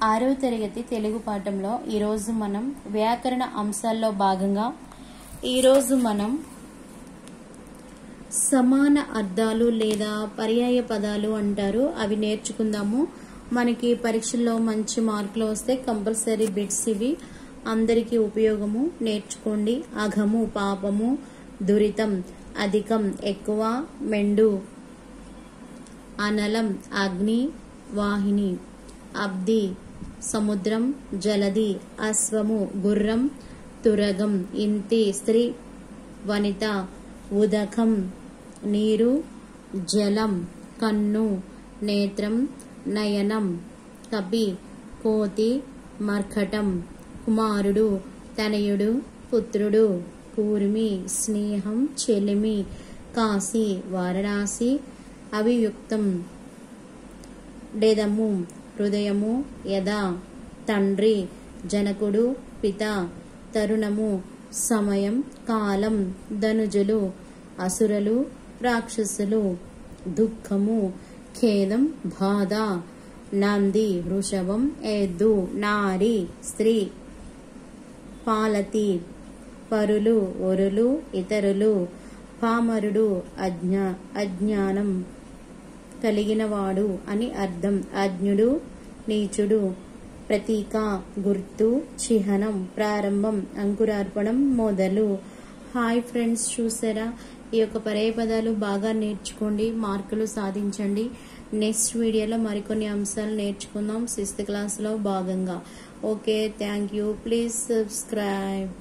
ఆరవ తరగతి తెలుగు పాఠంలో ఈరోజు మనం వ్యాకరణ అంశాల్లో భాగంగా ఈరోజు మనం సమాన అర్థాలు లేదా పర్యాయ పదాలు అంటారు అవి నేర్చుకుందాము. మనకి పరీక్షల్లో మంచి మార్కులు వస్తే కంపల్సరీ బిట్స్ ఇవి అందరికీ ఉపయోగము. నేర్చుకోండి. అఘము పాపము, దురితం అధికం ఎక్కువ, మెండు అనలం అగ్ని వాహిని, అబ్ది సముద్రం జలది, అశ్వము గుర్రం, తురగం ఇంతి స్త్రీ వనిత, ఉదకం నీరు, జలం కన్ను, నేత్రం నయనం, కపి కోతి, మర్కటం కుమారుడు, తనయుడు పుత్రుడు, కూర్మి స్నేహం చెలిమి, కాశీ వారణాసి, అవియుక్తం డేదము హృదయము, యదా తండ్రి, జనకుడు పిత, తరుణము సమయం కాలం, ధనుజులు అసురలు రాక్షసులు, దుఃఖము ఖేదం బాధ, నంది వృషభం ఎద్దు, నారి స్త్రీ, పాలతి పరులు ఒరులు ఇతరులు, పామరుడు అజ్ఞానం కలిగినవాడు అని అర్థం, అజ్ఞుడు నీచుడు, ప్రతీక గుర్తు, చిహ్నం ప్రారంభం, అంకురార్పణం మొదలు. హాయ్ ఫ్రెండ్స్, చూసారా? ఈ యొక్క పర్యాయ పదాలు బాగా నేర్చుకోండి, మార్కులు సాధించండి. నెక్స్ట్ వీడియోలో మరికొన్ని అంశాలు నేర్చుకుందాం 6th క్లాస్లో భాగంగా. Okay, thank you. Please subscribe.